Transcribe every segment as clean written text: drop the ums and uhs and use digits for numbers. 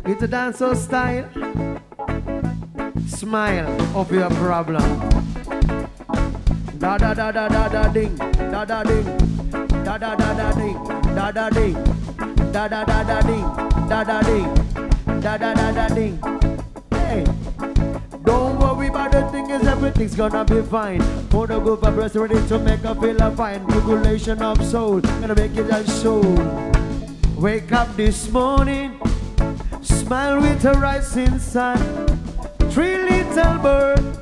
It's a dancehall style. Smile of your problem. Da da da da da da ding, da da ding, da da da da ding, da da ding, da da da da ding, da da ding, da da da da ding. Hey, don't worry about the thing, is everything's gonna be fine. For the good vibration, ready to make a feel a fine regulation of soul, gonna make it a soul. Wake up this morning, smile with a rising sun. 3 little birds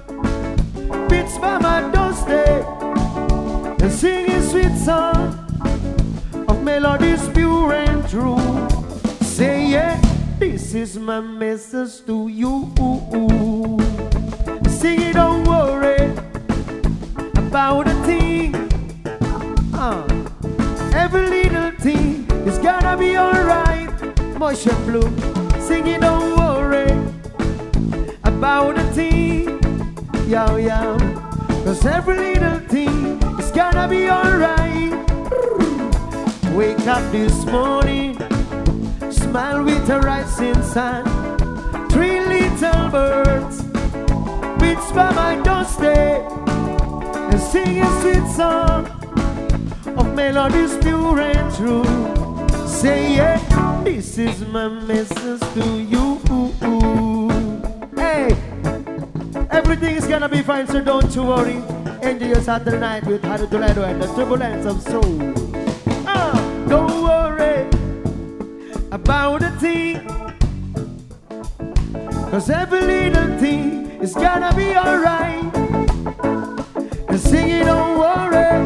beats by my doorstep and sing a sweet song of melodies pure and true. Say yeah, this is my message to you. Sing it, don't worry about a thing. Every little thing is gonna be alright. Motion blue, sing it, don't worry about a thing, yo yo, 'cause every little thing is gonna be alright. Wake up this morning, smile with a rising sun. 3 little birds beats by my doorstep and sing a sweet song of melodies pure and true. Say yeah, this is my message to you. Hey, everything is gonna be fine, so don't you worry. Enjoy your Saturday night with Toledo and the Turbulence of Soul. Don't worry about a thing, 'cause every little thing is gonna be alright. And sing it, don't worry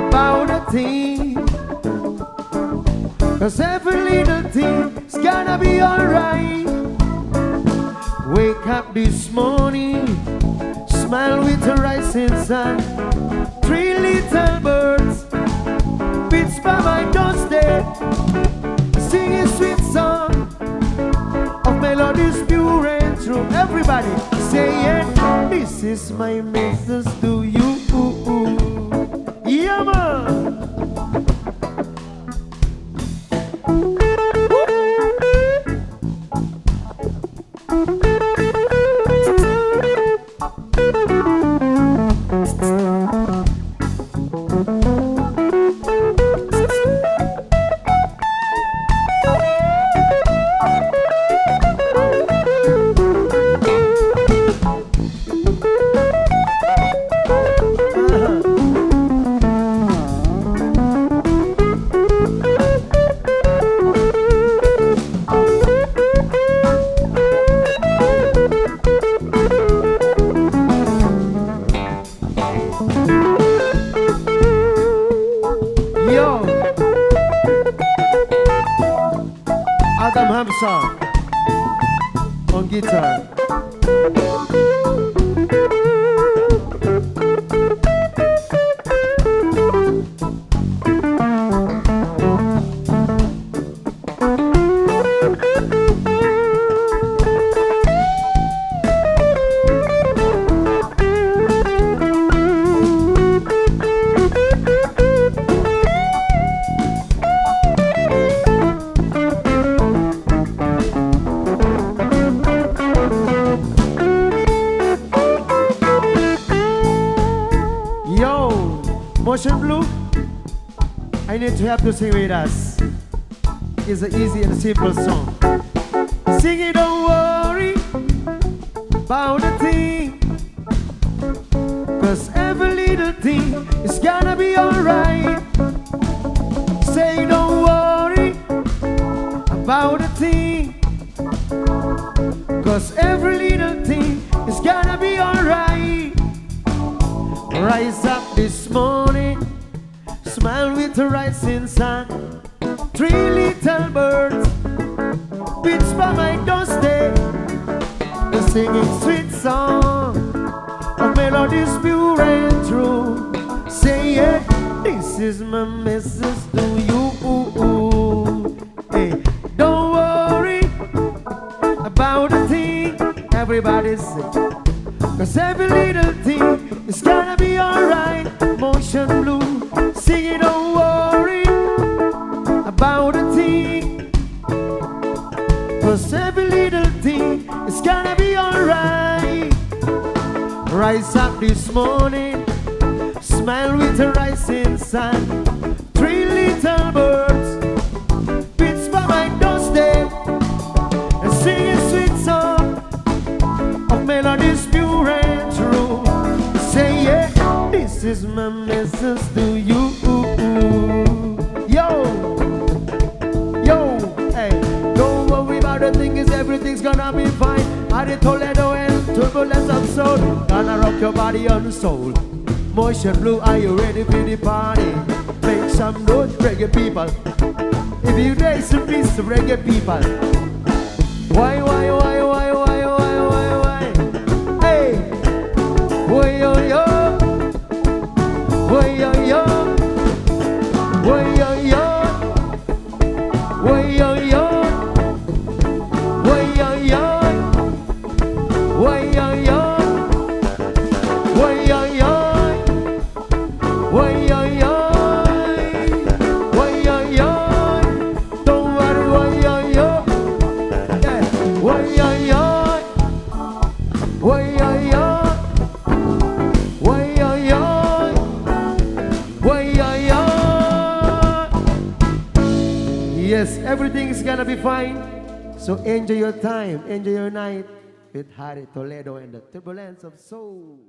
about a thing, 'cause every little thing is gonna be alright. Wake up this morning, smile with the rising sun. 3 little birds beats by my doorstep, sing a sweet song of melodies pure and true. Everybody say it, this is my message to you. Yeah man. On guitar. Motion Blue, I need to have to sing with us. It's an easy and simple song. Sing it, don't worry about a thing, 'cause every little thing is gonna be alright. Say don't worry about a thing, 'cause every little thing is gonna be alright. Rise up this morning, smile with the rising sun. 3 little birds beats by my doorstep, they're singing sweet song of melodies pure and true. Say it, this is my message to you. Hey, don't worry about a thing, everybody say, 'cause every little thing is gonna be alright. Motion Blue, sing it, don't worry 'cause every little thing is gonna be alright. Rise up this morning, smile with the rising sun. 3 little birds beats by my doorstep and sing a sweet song of melodies pure and true. Say yeah, this is my message to you. Yo, yo, hey, don't worry about the thing, is everything's gonna be fine. At the Toledo and Turbulence of soul, gonna rock your body and soul. Motion Blue, are you ready for the party? Make some noise, reggae people. If you dare some peace to reggae people. Why? Hey, why yo yo, why yo yo, why yo yo, why yo yo, why yo yo, why yo yo, why yo yo. Way yo yo, way yo yo, don't worry, way yo yo, yeah, way yo yo, way yo yo, way yo yo, way yo yo. Yes, everything is gonna be fine. So enjoy your time, enjoy your night with Harry Toledo and the Turbulence of Soul.